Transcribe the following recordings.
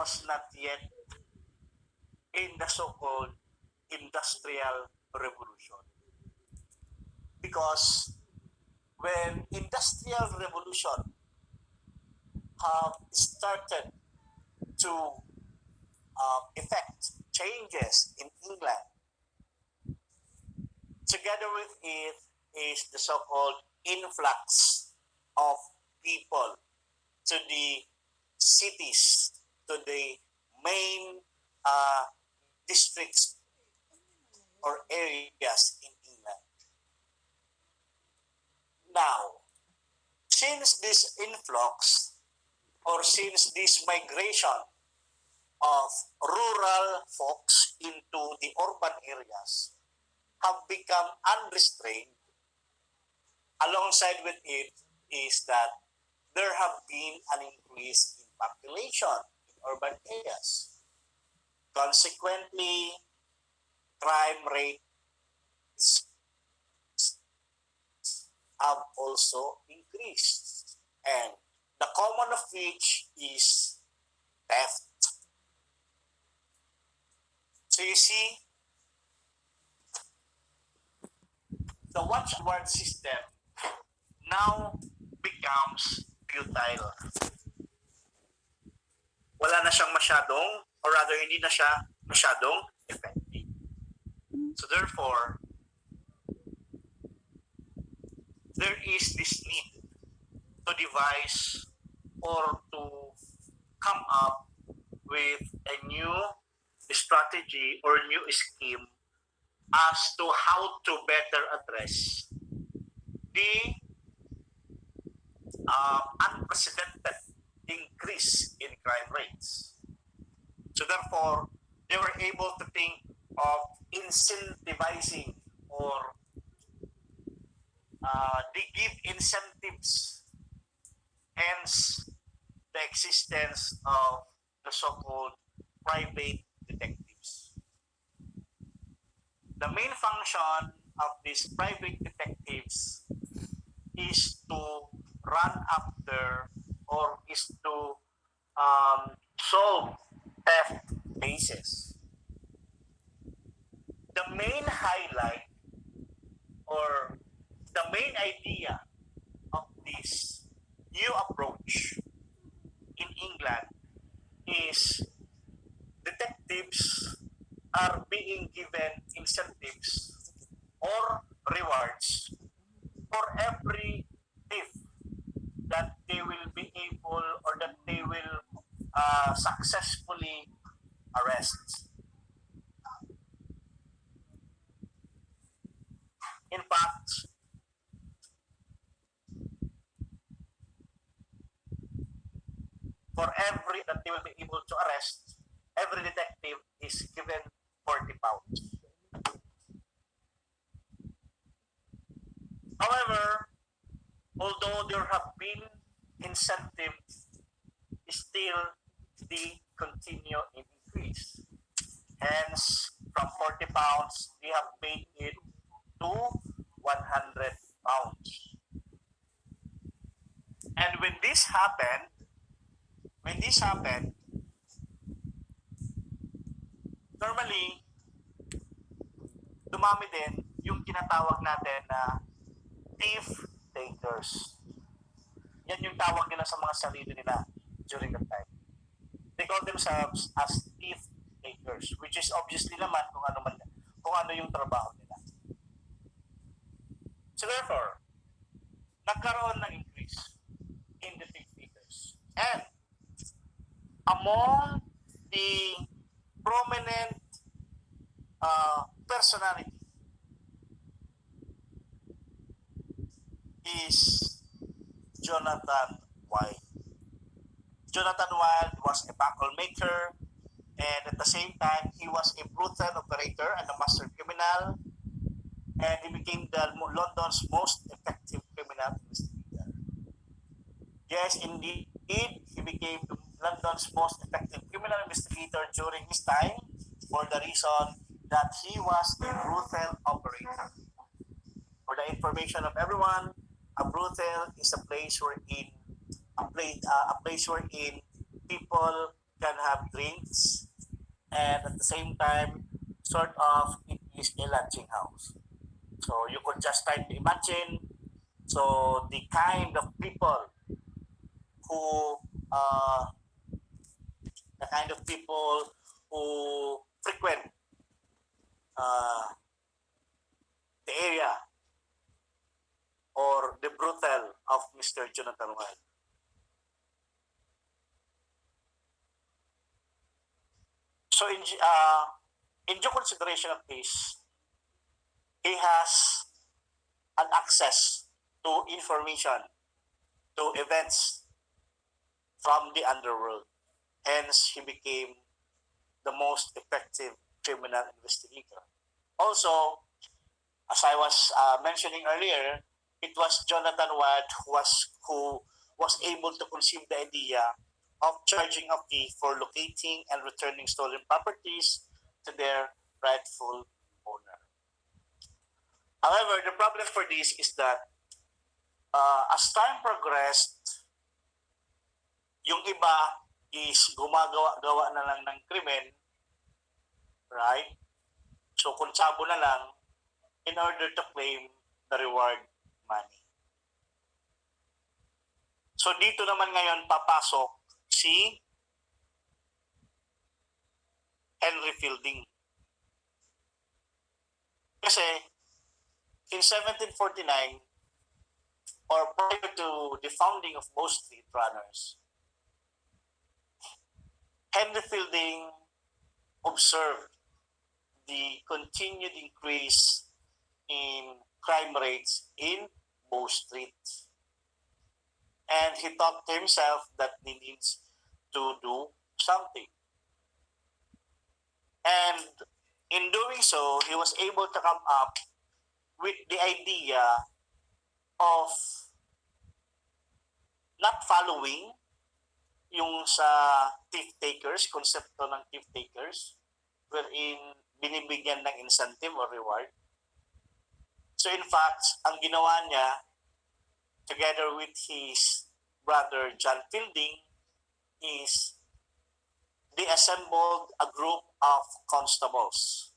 was not yet in the so-called industrial revolution. Because when industrial revolution have started to effect changes in England, together with it is the so-called influx of people to the cities, to the main districts or areas in England. Now, since this influx or since this migration of rural folks into the urban areas have become unrestrained, alongside with it is that there have been an increase in population in urban areas. Consequently, crime rates have also increased. And the common of which is theft. So you see, the watch and ward system now becomes futile. Wala na siyang masyadong, or rather hindi na siya masyadong effective. So therefore, there is this need to devise or to come up with a new strategy or new scheme as to how to better address the unprecedented increase in crime rates. So therefore, they were able to think of incentivizing or they give incentives, hence the existence of the so-called private detectives. The main function of these private detectives is to run after or is to solve theft cases. The main highlight or the main idea of this new approach in England is detectives are being given incentives or rewards for every thief that they will be able or that they will successfully arrest. In fact, for every that they will be able to arrest, every detective is given 40 pounds. However, although there have been incentives, still they continue in increase. Hence, from 40 pounds, we have made it to 100 pounds. And when this happened, normally, dumami din yung tinatawag natin na thief takers. Yan yung tawag nila sa mga sarili nila during that time. They call themselves as thief takers, which is obviously naman kung ano yung trabaho nila. So therefore, nagkaroon ng increase in the thief takers. And among the prominent personality is Jonathan Wild. Jonathan Wild was a buckle maker, and at the same time, he was a brutal operator and a master criminal, and he became London's most effective criminal investigator. Yes, indeed, he became London's most effective criminal investigator during his time for the reason that he was a brutal operator. For the information of everyone, a brothel is a place wherein people can have drinks, and at the same time, sort of, it is a lodging house. So you could just try to imagine, so the kind of people who, uh, the kind of people who frequent uh, the area or the brothel of Mr. Jonathan Wild. So in due consideration of this, he has an access to information, to events from the underworld. Hence, he became the most effective criminal investigator. Also, as I was mentioning earlier, it was Jonathan Wild who was able to conceive the idea of charging a fee for locating and returning stolen properties to their rightful owner. However, the problem for this is that as time progressed, yung iba is gumagawa-gawa na lang ng krimen, right? So, kunsabo na lang in order to claim the reward money. So, dito naman ngayon papasok si Henry Fielding. Kasi, in 1749, or prior to the founding of Bow Street Runners, Henry Fielding observed the continued increase in crime rates in Bow Street. And he thought to himself that he needs to do something. And in doing so, he was able to come up with the idea of not following yung sa thief takers, konsepto ng thief takers, wherein binibigyan ng incentive or reward. So in fact, ang ginawa niya, together with his brother John Fielding, is they assembled a group of constables.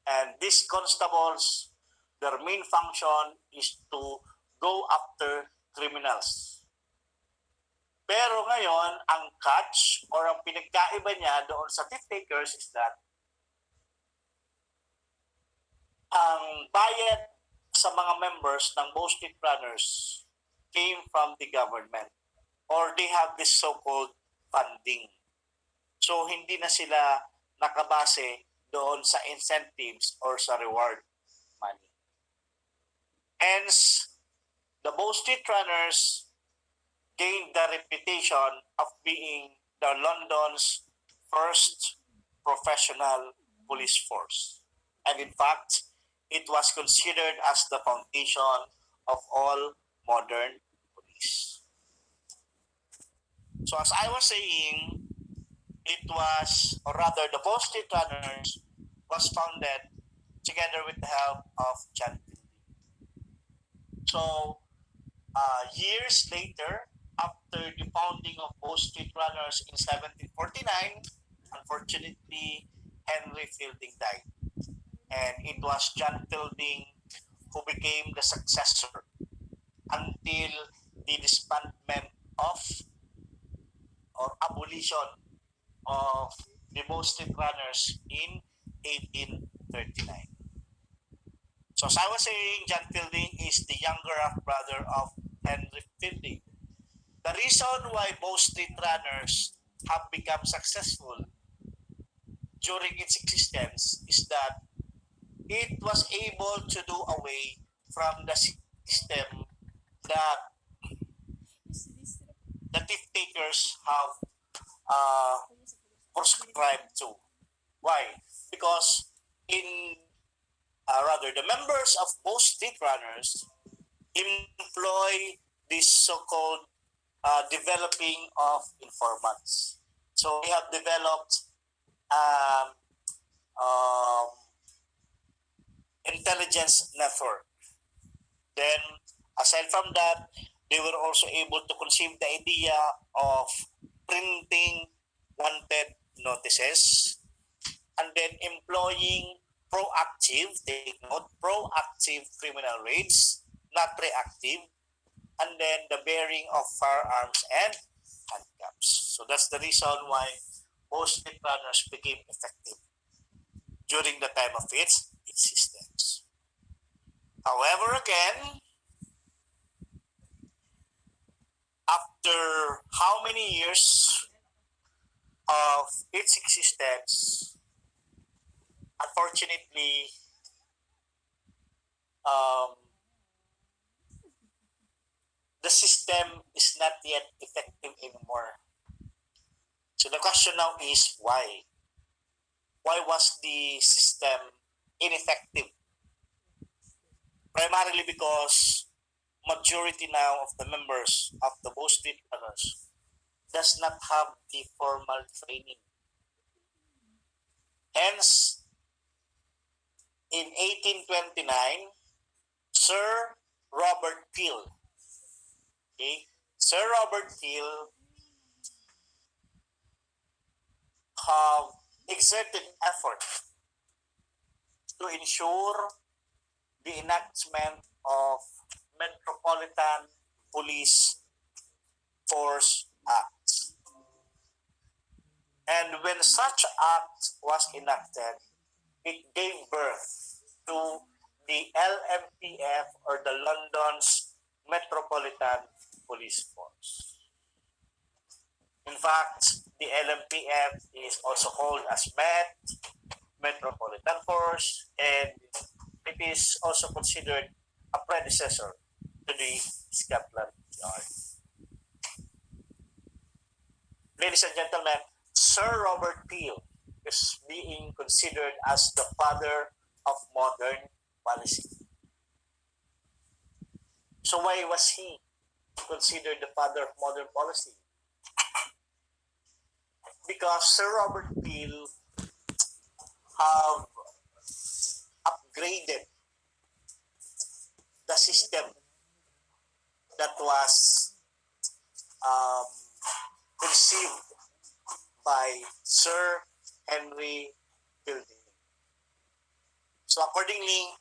And these constables, their main function is to go after criminals. Pero ngayon, ang catch or ang pinagkaiba niya doon sa thief takers is that ang bayad sa mga members ng Bow Street Runners came from the government, or they have this so-called funding. So hindi na sila nakabase doon sa incentives or sa reward money. Hence, the Bow Street Runners gained the reputation of being the London's first professional police force. And in fact, it was considered as the foundation of all modern police. So as I was saying, it was, or rather the Bow Street Runners was founded together with the help of John Fielding. So years later, after the founding of Bow Street Runners in 1749, unfortunately, Henry Fielding died. And it was John Fielding who became the successor until the disbandment of or abolition of the Bow Street Runners in 1839. So as I was saying, John Fielding is the younger brother of Henry Fielding. The reason why Bow Street Runners have become successful during its existence is that it was able to do away from the system that the thief takers have prescribed to. Why? Because rather the members of Bow Street Runners employ this so-called developing of informants. So they have developed intelligence network. Then, aside from that, they were also able to conceive the idea of printing notices, and then employing proactive, take note, proactive criminal raids, not reactive, and then the bearing of firearms and handcuffs. So that's the reason why most net runners became effective during the time of its existence. However, again, after how many years of its existence, unfortunately, um, the system is not yet effective anymore. So the question now is why? Why was the system ineffective? Primarily because majority now of the members of the Bow Street Runners does not have the formal training. Hence, in 1829, Sir Robert Peel, okay, Sir Robert Peel have exerted effort to ensure the enactment of Metropolitan Police Force Act. And when such act was enacted, it gave birth to the LMPF, or the London's Metropolitan Police Force. In fact, the LMPF is also called as Metropolitan Force, and it is also considered a predecessor to the Scotland Yard. Ladies and gentlemen, Sir Robert Peel is being considered as the father of modern policy. So why was he considered the father of modern policy? Because Sir Robert Peel have upgraded the system that was conceived by Sir Henry Fielding. So accordingly,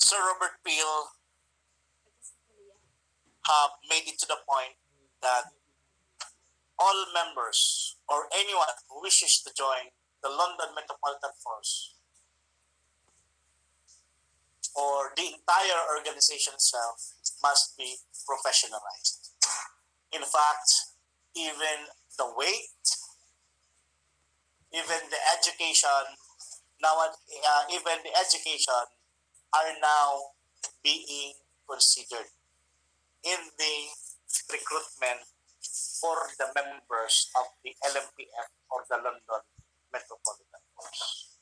Sir Robert Peel have made it to the point that all members or anyone who wishes to join the London Metropolitan Force or the entire organization itself must be professionalized. In fact, even the weight, even the education, even the education are now being considered in the recruitment for the members of the LMPF, or the London Metropolitan Force.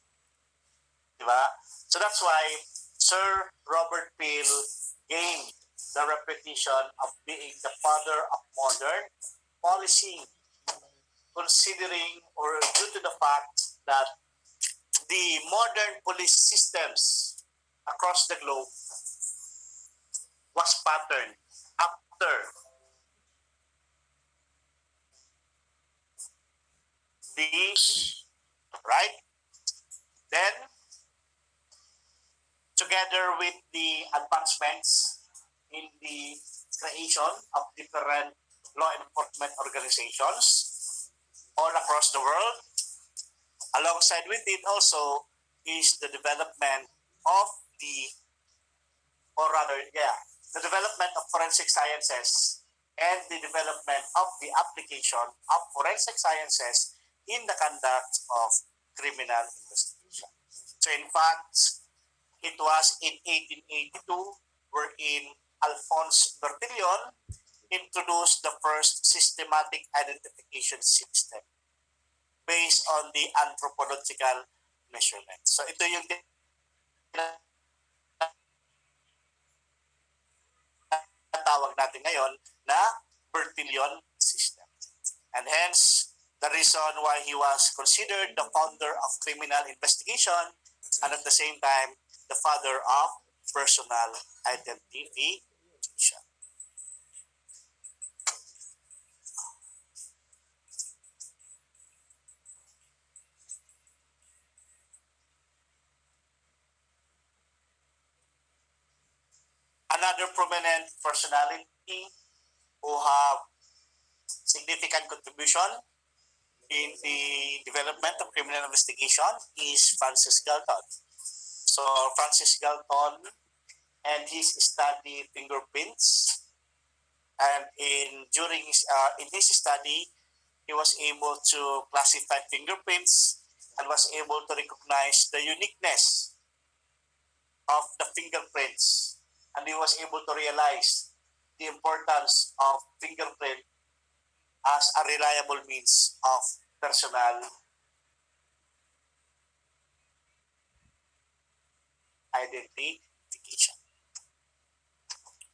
Diba? So that's why Sir Robert Peel gained the reputation of being the father of modern policy, considering, or due to the fact that the modern police systems across the globe was patterned after these, right? Then, together with the advancements in the creation of different law enforcement organizations all across the world, alongside with it also is the development of the development of forensic sciences and the development of the application of forensic sciences in the conduct of criminal investigation. So in fact, it was in 1882 wherein Alphonse Bertillon introduced the first systematic identification system based on the anthropological measurement. So ito yung tawag natin ngayon na Bertillon system. And hence, the reason why he was considered the founder of criminal investigation and at the same time, the father of personal identification. another prominent personality who have significant contribution in the development of criminal investigation is Francis Galton. So Francis Galton and his study fingerprints, and in his study he was able to classify fingerprints and was able to recognize the uniqueness of the fingerprints, and he was able to realize the importance of fingerprint as a reliable means of personal identification.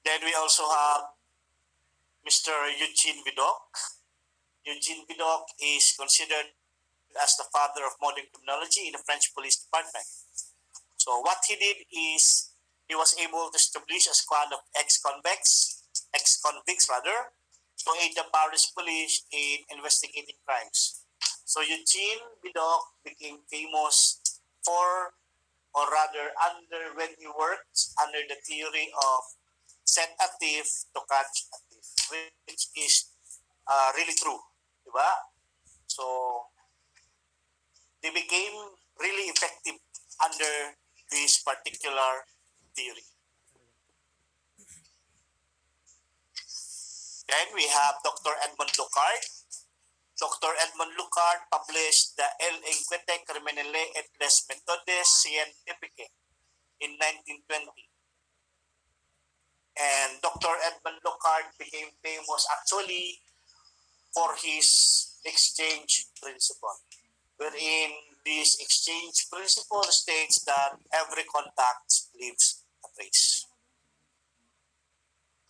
Then we also have Mr. Eugene Vidocq. Eugene Vidocq is considered as the father of modern criminology in the French police department. So what he did is he was able to establish a squad of ex-convicts rather, to aid the Paris police in investigating crimes. So Eugene Vidocq became famous for, or rather under, when he worked under the theory of set a thief to catch a thief, which is really true, diba? So they became really effective under this particular theory. Then we have Dr. Edmond Lucard. Dr. Edmond Lucard published the El Enquete Criminale et les Méthodes Scientifiques in 1920. And Dr. Edmond Lucard became famous actually for his exchange principle, wherein this exchange principle states that every contact leaves a trace.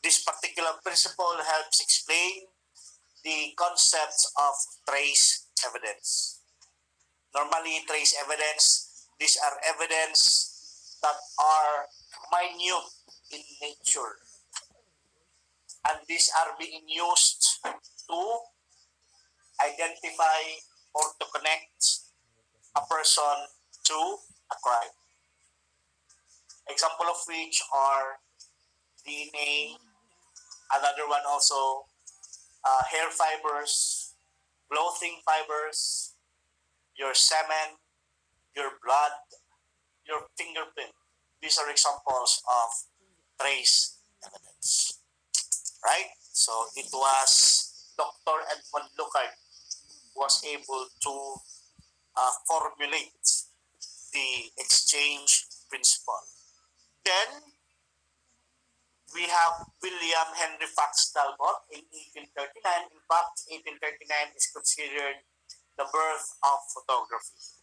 This particular principle helps explain the concepts of trace evidence. Normally, trace evidence, these are evidence that are minute in nature, and these are being used to identify or to connect a person to a crime. Example of which are DNA, another one also hair fibers, clothing fibers, your semen, your blood, your fingerprint. These are examples of trace evidence. Right? So it was Dr. Edmond Lucard was able to formulate the exchange principle. Then we have William Henry Fox Talbot in 1839. In fact, 1839 is considered the birth of photography.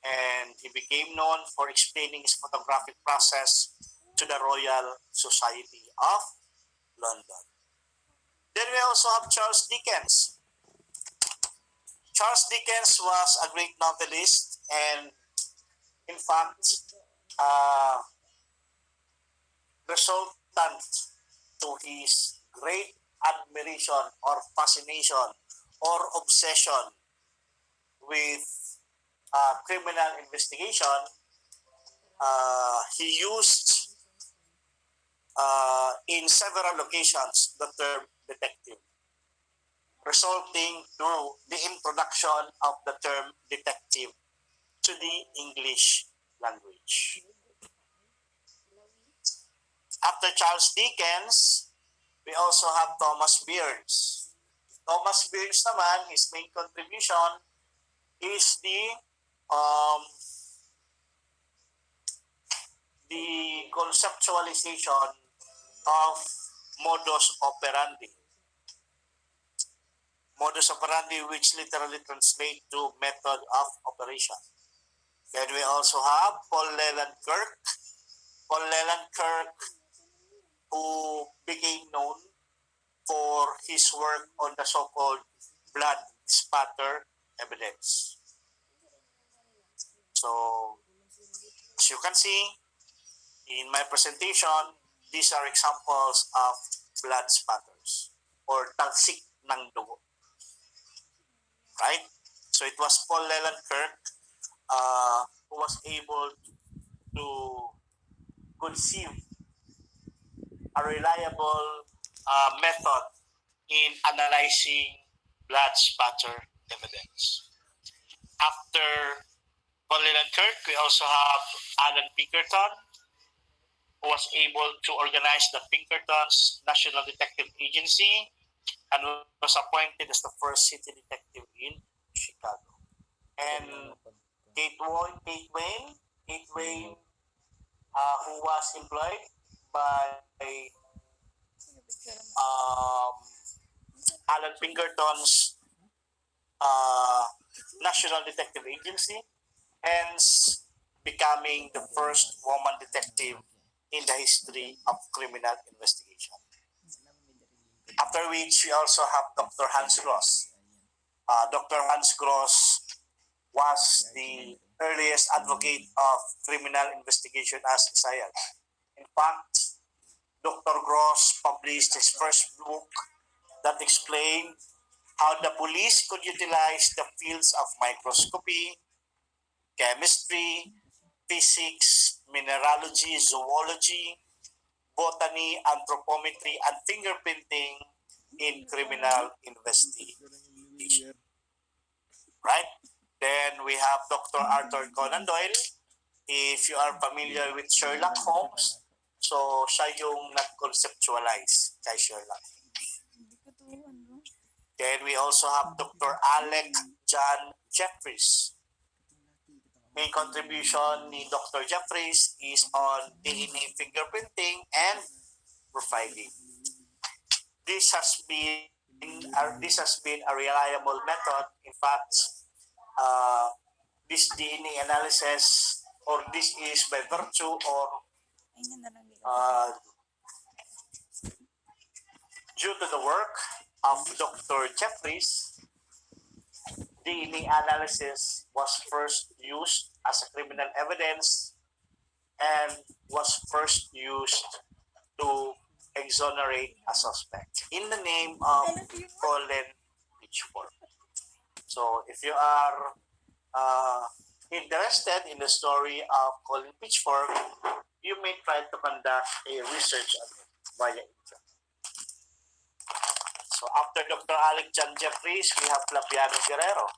And he became known for explaining his photographic process to the Royal Society of London. Then we also have Charles Dickens. Charles Dickens was a great novelist, and in fact, resultant to his great admiration or fascination or obsession with criminal investigation, he used in several occasions the term detective, resulting to the introduction of the term detective to the English language. After Charles Dickens, we also have Thomas Beards. Thomas Beards naman, his main contribution is the conceptualization of modus operandi. Modus operandi, which literally translates to method of operation. Then we also have Paul Leland Kirk. Paul Leland Kirk, who became known for his work on the so-called blood spatter evidence. So, as you can see, in my presentation, these are examples of blood spatters or talsik ng dugo. Right? So it was Paul Leland Kirk who was able to conceive a reliable method in analyzing blood spatter evidence. After Colin and Kirk, we also have Alan Pinkerton, who was able to organize the Pinkerton's National Detective Agency and was appointed as the first city detective in Chicago. And Kate Wayne, who was employed by um, Alan Pinkerton's National Detective Agency, hence becoming the first woman detective in the history of criminal investigation. After which, we also have Dr. Hans Gross. Dr. Hans Gross was the earliest advocate of criminal investigation as SIAL. In fact, Dr. Gross published his first book that explained how the police could utilize the fields of microscopy, chemistry, physics, mineralogy, zoology, botany, anthropometry, and fingerprinting in criminal investigation. Right? Then we have Dr. Arthur Conan Doyle. If you are familiar with Sherlock Holmes, so siya yung nag-conceptualize kay Sherlock. Then we also have Dr. Alec John Jeffries. Main contribution ni Dr. Jeffries is on DNA fingerprinting and profiling. This has been a reliable method. In fact, this DNA analysis, or this is by virtue or due to the work of Dr. Jeffries, DNA analysis was first used as a criminal evidence and was first used to exonerate a suspect in the name of Colin Pitchfork. So if you are interested in the story of Colin Pitchfork, you may try to conduct a research on it via internet. So after Dr. Alec John Jeffries, we have Flaviano Guerrero.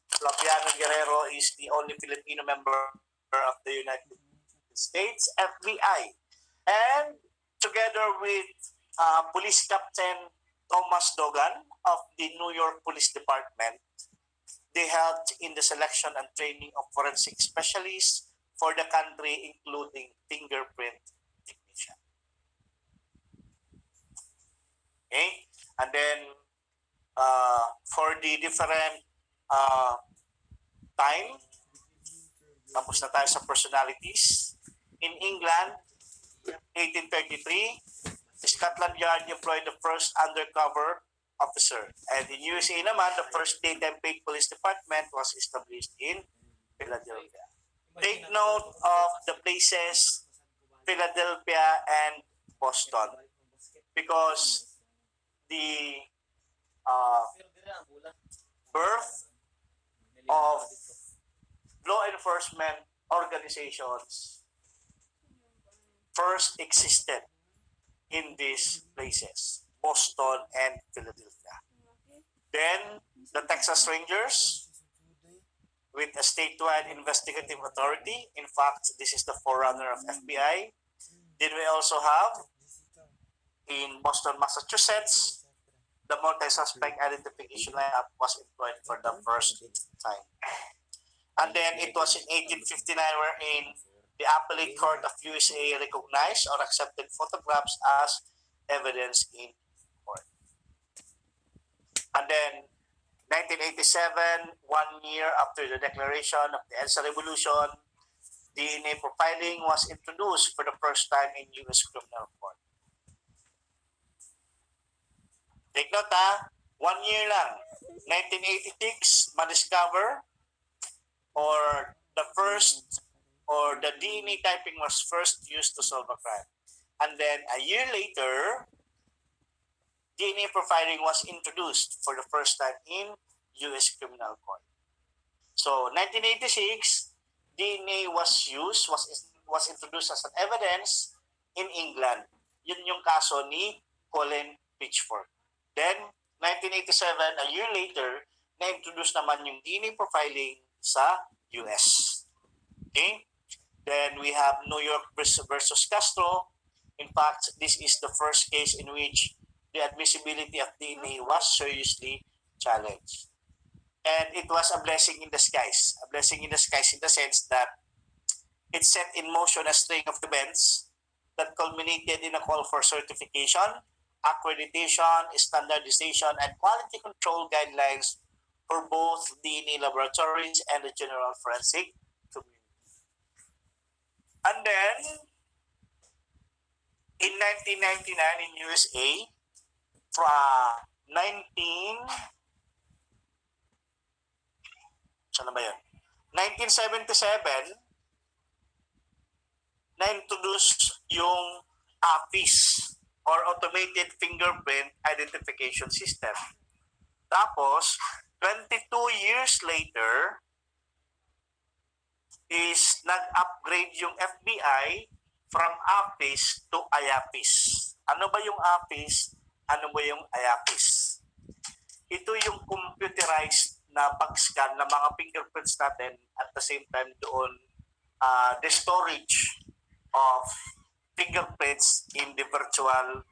Flaviano Guerrero is the only Filipino member of the United States FBI. And together with Police Captain Thomas Dogan of the New York Police Department, they helped in the selection and training of forensic specialists for the country, including fingerprint technician. Okay? And then for the different time, tapos na tayo sa personalities. In England, 1833, Scotland Yard employed the first undercover officer. And in USA naman, the first daytime paid police department was established in Philadelphia. Take note of the places Philadelphia and Boston, because the birth of law enforcement organizations first existed in these places, Boston and Philadelphia. Then the Texas Rangers, with a statewide investigative authority. In fact, this is the forerunner of FBI. Then we also have in Boston, Massachusetts, the multi-suspect identification lineup was employed for the first time. And then it was in 1859 wherein the Appellate Court of USA recognized or accepted photographs as evidence in court. And then 1987, 1 year after the declaration of the EDSA Revolution, DNA profiling was introduced for the first time in U.S. criminal court. Take note 1 year lang. 1986, madiscover or the DNA typing was first used to solve a crime. And then a year later, DNA profiling was introduced for the first time in U.S. criminal court. So 1986, DNA was introduced as an evidence in England. Yun yung kaso ni Colin Pitchford. Then, 1987, a year later, na-introduce naman yung DNA profiling sa US. Okay? Then we have New York versus Castro. In fact, this is the first case in which the admissibility of DNA was seriously challenged. And it was a blessing in disguise. A blessing in disguise in the sense that it set in motion a string of events that culminated in a call for certification, accreditation, standardization, and quality control guidelines for both DNA laboratories and the general forensic community. And then, in 1999 in USA, from 1977, na-introduce yung AFIS or Automated Fingerprint Identification System. Tapos, 22 years later, is nag-upgrade yung FBI from AFIS to IAPIS. Ano ba yung AFIS? Ano ba yung IAPIS? Ito yung computerized na pag-scan ng mga fingerprints natin at the same time doon the storage of fingerprints in the virtual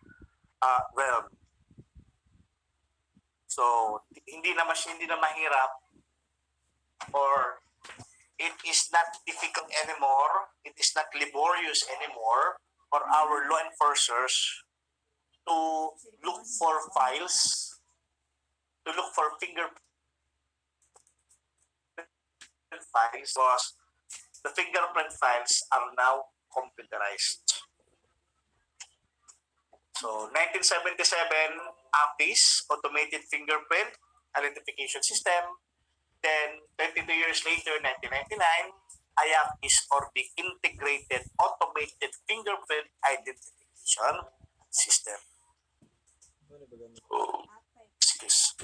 realm. So, hindi na mahirap or it is not difficult anymore, it is not laborious anymore for our law enforcers to look for files, to look for fingerprint files, because the fingerprint files are now computerized. So, 1977, APIS, Automated Fingerprint Identification System. Then, 22 years later, 1999, IAPIS, or the Integrated Automated Fingerprint Identification System. Oh, excuse.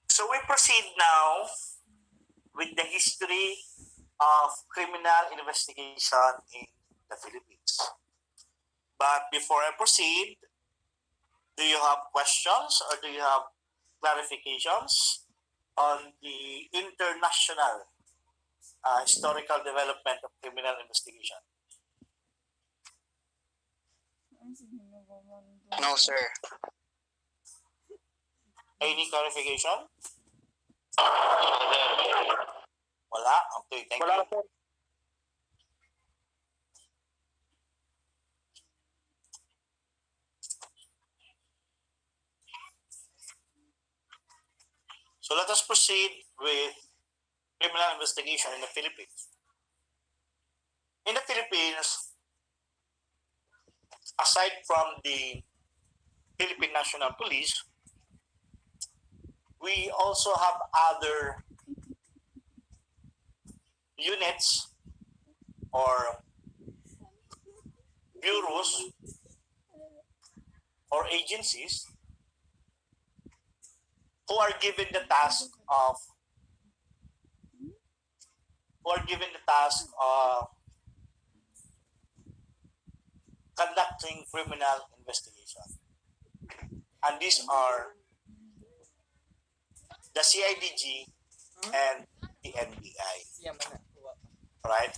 So we proceed now with the history of criminal investigation in the Philippines. But before I proceed, do you have questions or do you have clarifications on the international historical development of criminal investigation? No, sir. Any clarification? Wala? Okay, thank Wala, you. sir. So let us proceed with criminal investigation in the Philippines. In the Philippines, aside from the Philippine National Police, we also have other units or bureaus or agencies who are given the task of conducting criminal investigation. And these are the CIDG and the NBI. Right?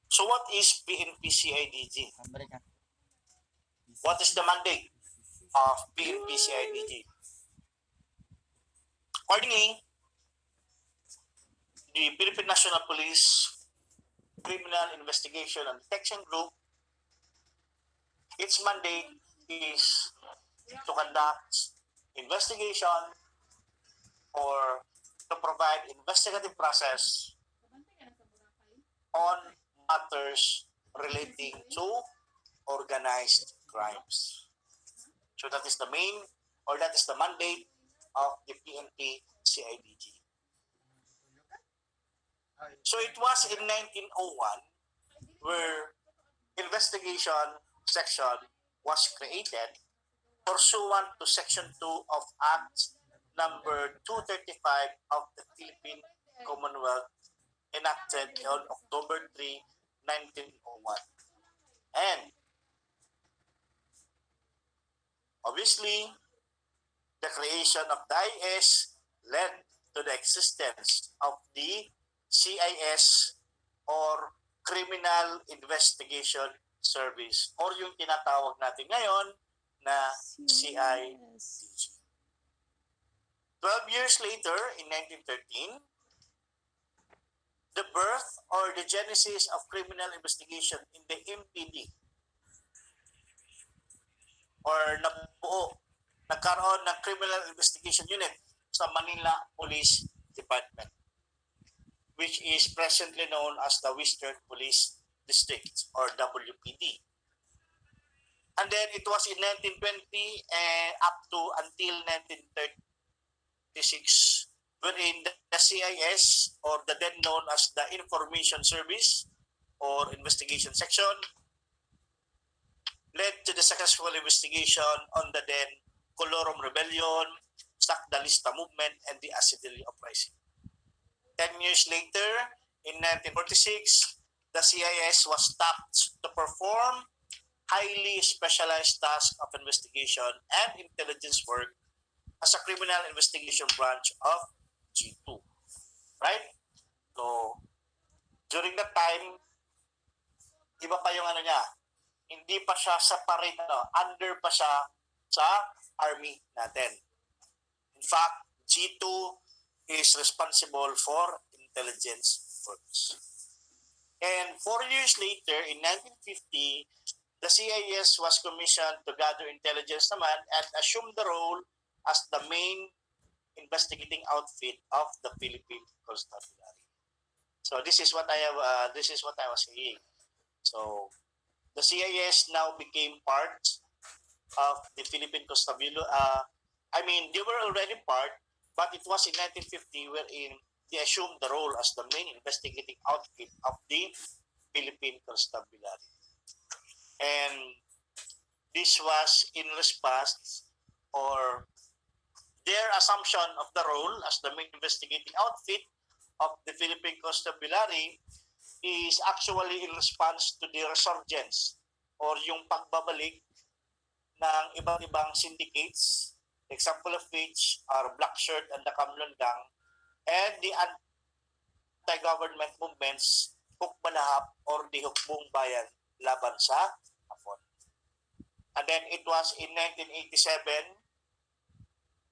So what is PNP CIDG? What is the mandate of PNP CIDG? Accordingly, the Philippine National Police Criminal Investigation and Detection Group, its mandate is to conduct investigation or to provide investigative process on matters relating to organized crimes. So that is the main, or that is the mandate of the PNP CIDG. So it was in 1901 where investigation section was created pursuant to Section 2 of Act number 235 of the Philippine Commonwealth enacted on October 3, 1901. And obviously, the creation of the IS led to the existence of the CIS or Criminal Investigation Service or yung tinatawag natin ngayon na CIDG. 12 years later, in 1913, the birth or the genesis of criminal investigation in the MPD or nagkaroon ng Criminal Investigation Unit sa Manila Police Department, which is presently known as the Western Police District or WPD. And then it was in 1920 up to until 1936 wherein the CIS or the then known as the Information Service or Investigation Section led to the successful investigation on the then Colorum Rebellion, Sakdalista movement, and the Acidili Uprising. 10 years later, in 1946, the CIS was tasked to perform highly specialized tasks of investigation and intelligence work as a criminal investigation branch of G2. Right? So, during that time, iba pa yung niya, hindi pa siya separate, under pa siya sa army natin. In fact, G2 is responsible for intelligence works. And 4 years later, in 1950, the CIS was commissioned to gather intelligence naman and assume the role as the main investigating outfit of the Philippine Constabulary. So this is what I was saying. So the CIS now became part of the Philippine Constabulary. They were already part, but it was in 1950 wherein they assumed the role as the main investigating outfit of the Philippine Constabulary. And this was in response or their assumption of the role as the main investigating outfit of the Philippine Constabulary is actually in response to the resurgence or yung pagbabalik ng iba't ibang syndicates, example of which are Black Shirt and the Kamlon Gang, and the anti-government movements, Hukbalahap or the Hukbong Bayan laban sa Hapon. And then it was in 1987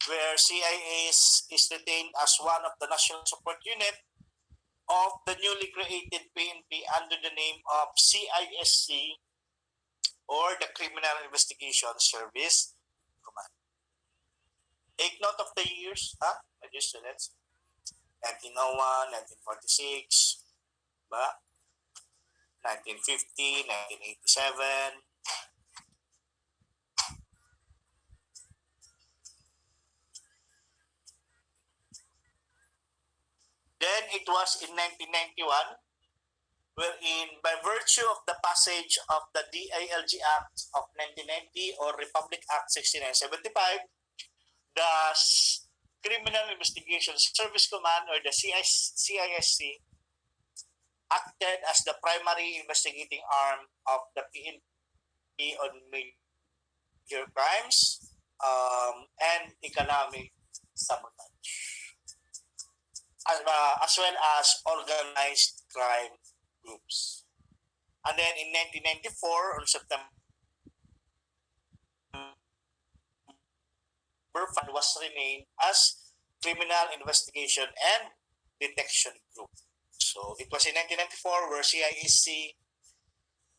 where CIS is retained as one of the national support unit of the newly created PNP under the name of CISC or the Criminal Investigation Service Command. Take note of the years, my dear students. 1901, 1946, 1950, 1987. Then it was in 1991 wherein by virtue of the passage of the DILG Act of 1990 or Republic Act 6975, the Criminal Investigation Service Command or the CISC acted as the primary investigating arm of the PNP on major crimes and economic sabotage, as well as organized crime groups. And then in 1994, on September, Fund was renamed as Criminal Investigation and Detection Group. So it was in 1994 where CISC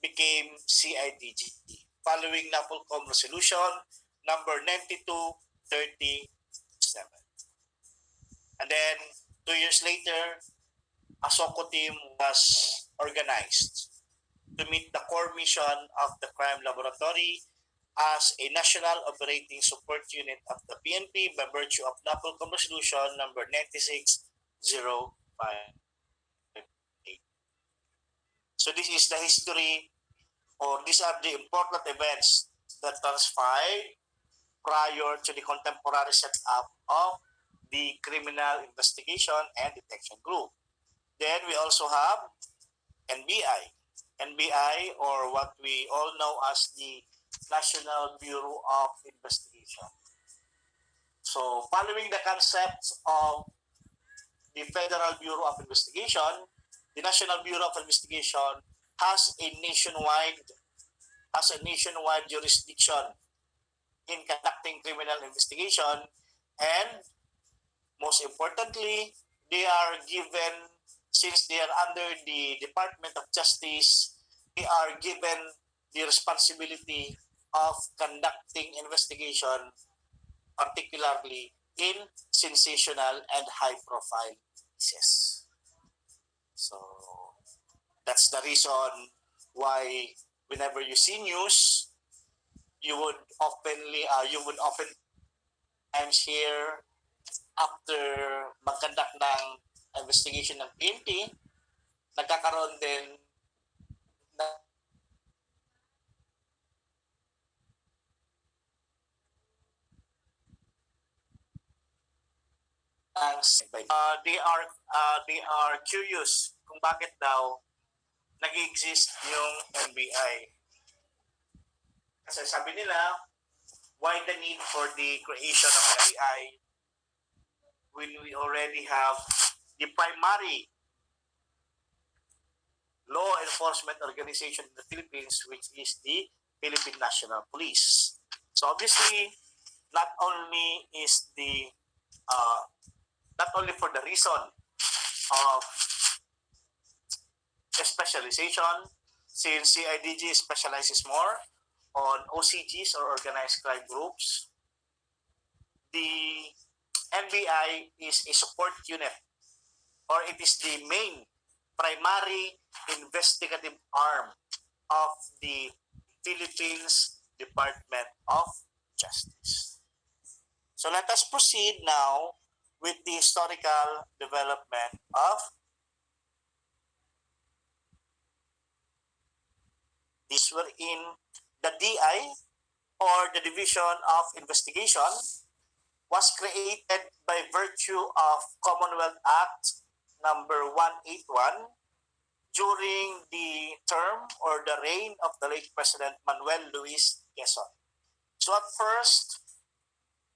became CIDG following NAPOLCOM Resolution number 9237. And then 2 years later, a SOCO team was organized to meet the core mission of the crime laboratory as a national operating support unit of the PNP by virtue of NAPOLCOM Resolution number 96058. So this is the history, or these are the important events that transpired prior to the contemporary setup of the Criminal Investigation and Detection Group. Then we also have NBI. NBI, or what we all know as the National Bureau of Investigation. So following the concepts of the Federal Bureau of Investigation, the National Bureau of Investigation has a nationwide jurisdiction in conducting criminal investigation, and most importantly, they are given, since they are under the Department of Justice, they are given the responsibility of conducting investigation, particularly in sensational and high-profile cases. So that's the reason why whenever you see news, you would often times hear after mag-conduct ng investigation ng PNP, nagkakaroon din ng they are curious kung bakit daw nag-exist yung NBI. Kasi sabi nila, why the need for the creation of NBI when we already have the primary law enforcement organization in the Philippines, which is the Philippine National Police. So obviously, not only is the not only for the reason of specialization, since CIDG specializes more on OCGs or organized crime groups, the NBI is a support unit, or it is the main primary investigative arm of the Philippines Department of Justice. So let us proceed now with the historical development of this, wherein the DI, or the Division of Investigation, was created by virtue of Commonwealth Act number 181 during the term or the reign of the late President Manuel Luis Quezon. So at first,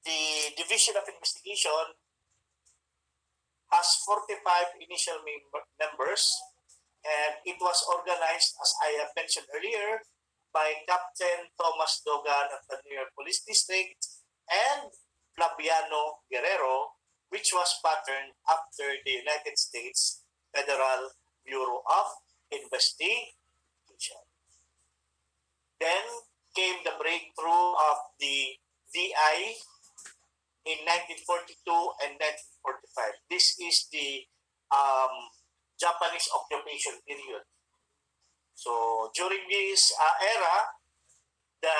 the Division of Investigation has 45 initial members, and it was organized, as I have mentioned earlier, by Captain Thomas Dogan of the New York Police District and Flaviano Guerrero, which was patterned after the United States Federal Bureau of Investigation. Then came the breakthrough of the DI in 1942 and 1945. This is the Japanese occupation period. So during this era, the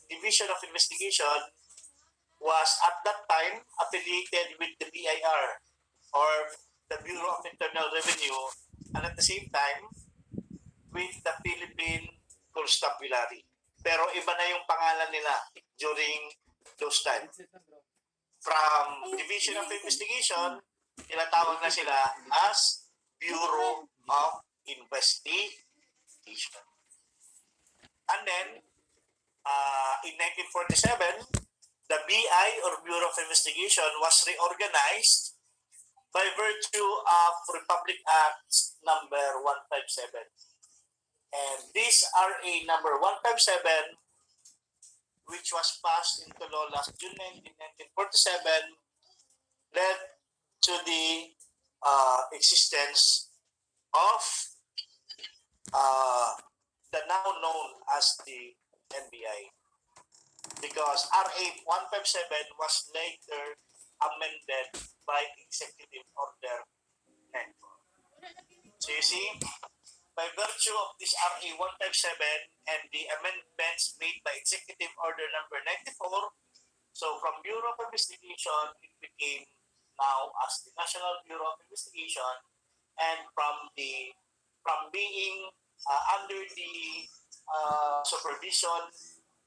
Division of Investigation was at that time affiliated with the BIR, or the Bureau of Internal Revenue, and at the same time with the Philippine Constabulary. Pero iba na yung pangalan nila during those times. From Division of Investigation, tinatawag na sila as Bureau of Investigation. And then, in 1947, the BI, or Bureau of Investigation, was reorganized by virtue of Republic Act number 157. And this RA number 157, which was passed into law last June 19, 1947, led to the existence of the now known as the NBI. Because RA 157 was later amended by Executive Order 94. So you see, by virtue of this RA 157 and the amendments made by Executive Order number 94, so from Bureau of Investigation, it became now as the National Bureau of Investigation, and from being under the supervision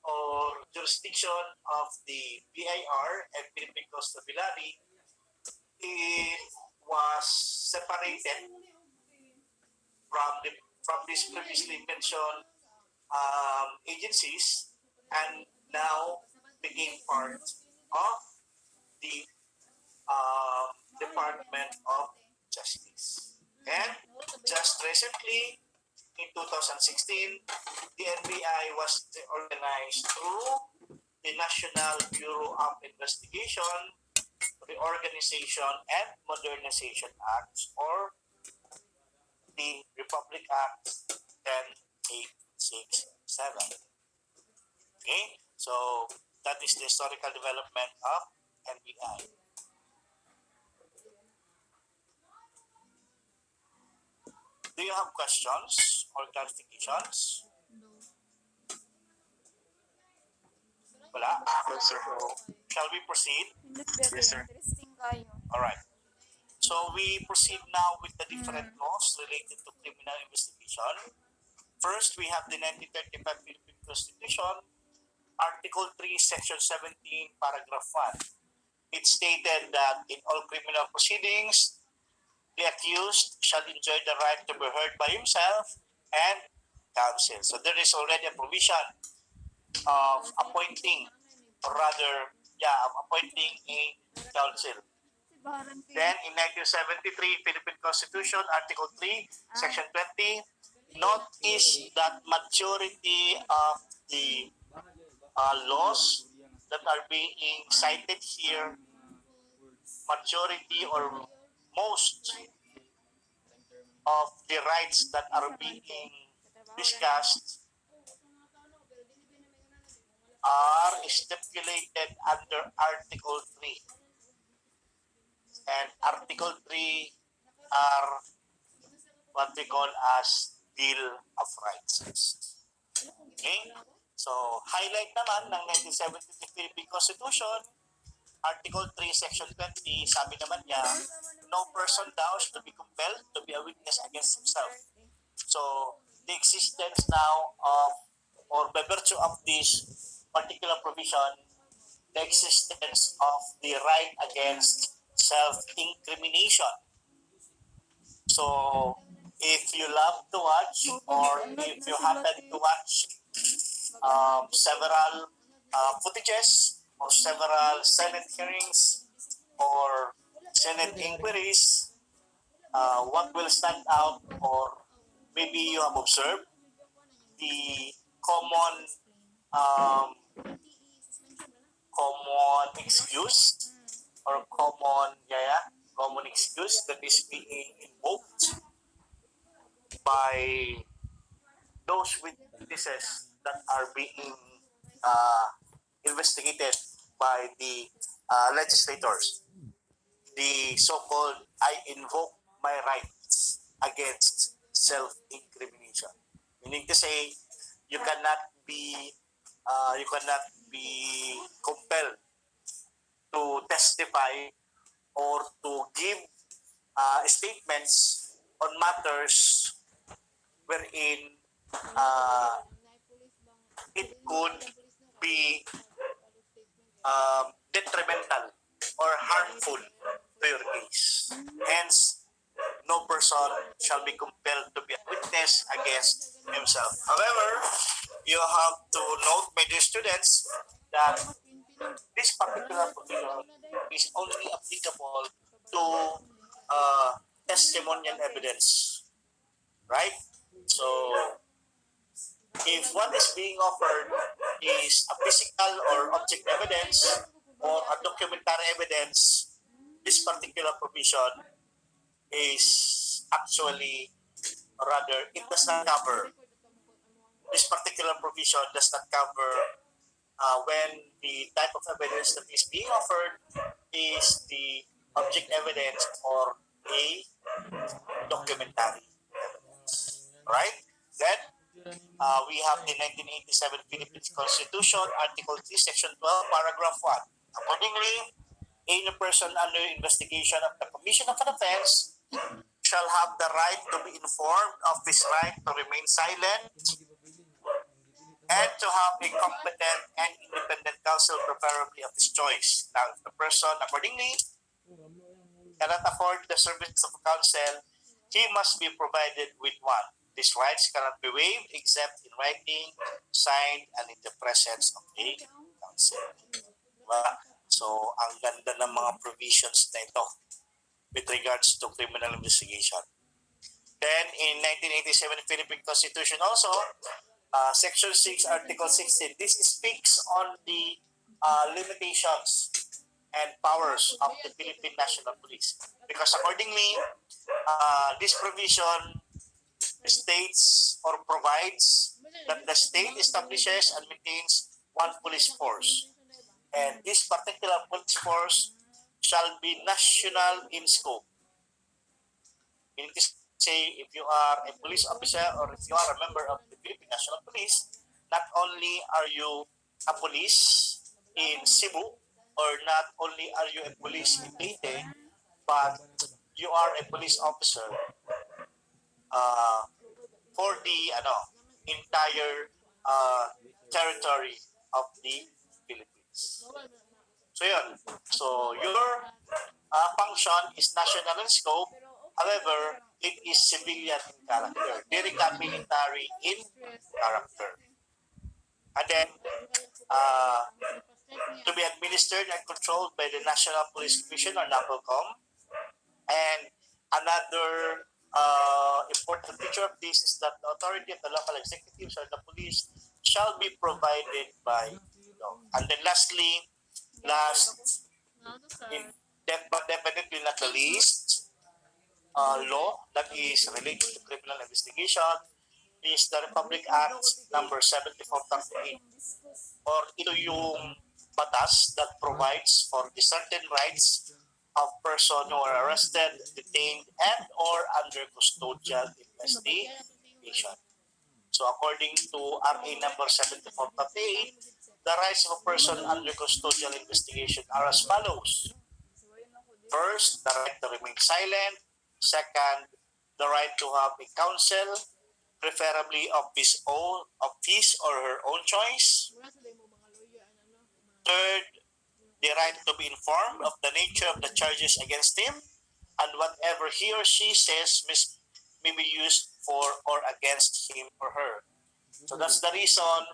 or jurisdiction of the BIR and Philippine Constabulary, it was separated from the from these previously mentioned agencies and now became part of the Department of Justice. And just recently, in 2016, the NBI was organized through the National Bureau of Investigation, Reorganization and Modernization Acts, or the Republic Act 10867. Okay, so that is the historical development of NBI. Do you have questions or clarifications? Wala? Yes, sir. Shall we proceed? Yes, sir. Interesting kayo. Alright. So we proceed now with the different laws related to criminal investigation. First, we have the 1935 Philippine Constitution, Article 3, Section 17, Paragraph 1. It stated that in all criminal proceedings, the accused shall enjoy the right to be heard by himself and counsel. So there is already a provision of appointing, or rather, appointing a counsel. Then in 1973 Philippine Constitution, Article 3, Section 20, notice that majority of the laws that are being cited here, majority or most of the rights that are being discussed are stipulated under Article 3. And Article 3 are what we call as Bill of Rights. Okay? So, highlight naman ng 1973 Philippine Constitution, Article 3, Section 20, sabi naman niya, no person thou shall be compelled to be a witness against himself. So, the existence now of, or by virtue of this particular provision, the existence of the right against self-incrimination. So, if you love to watch, or if you happen to watch several footages or several Senate hearings or Senate inquiries, what will stand out, or maybe you have observed, the um, common excuse or common excuse that is being invoked by those witnesses that are being uh, investigated by the legislators. The so-called I invoke my rights against self-incrimination. Meaning to say, you cannot be compelled to testify or to give statements on matters wherein uh, it could be detrimental or harmful to your case. Hence, no person shall be compelled to be a witness against himself. However, you have to note, my dear students, that this particular provision is only applicable to testimonial evidence, right? So, if what is being offered is a physical or object evidence or a documentary evidence, this particular provision is actually, rather, it does not cover. This particular provision does not cover when the type of evidence that is being offered is the object evidence or a documentary evidence. Right? Then, we have the 1987 Philippines Constitution, Article 3, Section 12, Paragraph 1. Accordingly, any person under investigation of the commission of an offense shall have the right to be informed of his right to remain silent and to have a competent and independent counsel, preferably of his choice. Now, if the person accordingly cannot afford the services of counsel, he must be provided with one. These rights cannot be waived except in writing, signed, and in the presence of a counsel. Diba? So, ang ganda ng mga provisions na ito with regards to criminal investigation. Then, in 1987 Philippine Constitution also, Section 6, Article 16, this speaks on the limitations and powers of the Philippine National Police. Because accordingly, this provision states or provides that the state establishes and maintains one police force. And this particular police force shall be national in scope. Meaning to say, if you are a police officer or if you are a member of the Philippine National Police, not only are you a police in Cebu, or not only are you a police in Leyte, but you are a police officer for the entire territory of the Philippines. So yun. So your function is national in scope. However, it is civilian in character. Very military in character. And then, to be administered and controlled by the National Police Commission or NAPOLCOM. And another important feature of this is that the authority of the local executives or the police shall be provided by law. And then lastly, but definitely not the least, law that is related to criminal investigation is the Republic Act number 7438, or ito yung batas that provides for the certain rights of person who are arrested, detained, and or under custodial investigation. So according to RA number 7438, the rights of a person under custodial investigation are as follows. First, the right to remain silent. Second, the right to have a counsel, preferably of his or her own choice. Third, the right to be informed of the nature of the charges against him and whatever he or she says may be used for or against him or her. So that's the reason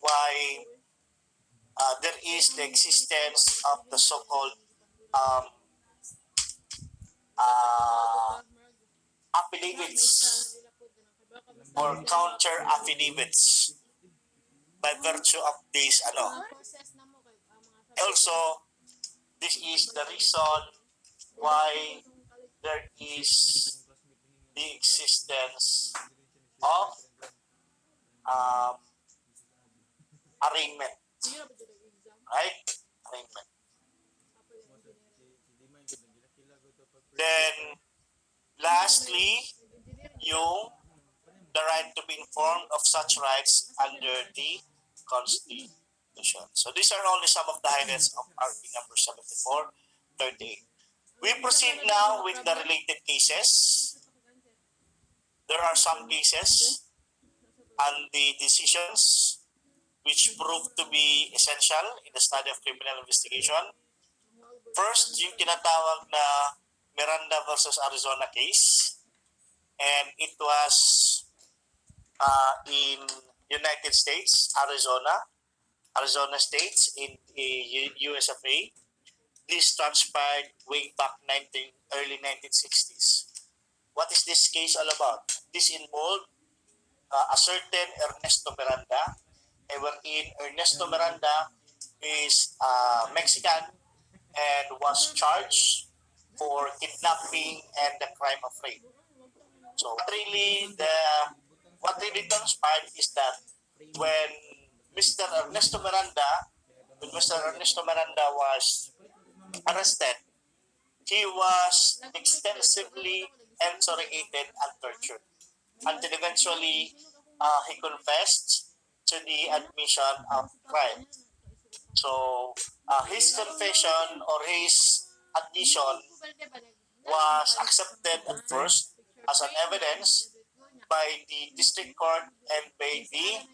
why there is the existence of the so-called affidavits or counter affidavits by virtue of this Also, this is the reason why there is the existence of arraignment, right? Arraignment. Then, lastly, the right to be informed of such rights under the Constitution. So these are only some of the highlights of RP number 7438. We proceed now with the related cases. There are some cases and the decisions which prove to be essential in the study of criminal investigation. First, yung tinatawag na Miranda versus Arizona case, and it was in United States, Arizona States in the US of A. This transpired way back early 1960s. What is this case all about? This involved a certain Ernesto Miranda, wherein Ernesto Miranda is Mexican and was charged for kidnapping and the crime of rape. So what really transpired is that when Mr. Ernesto Miranda was arrested, he was extensively interrogated and tortured until eventually he confessed to the admission of crime. So his confession or his admission was accepted at first as an evidence by the district court and by the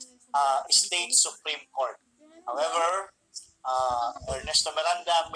state Supreme Court. However, Ernesto Miranda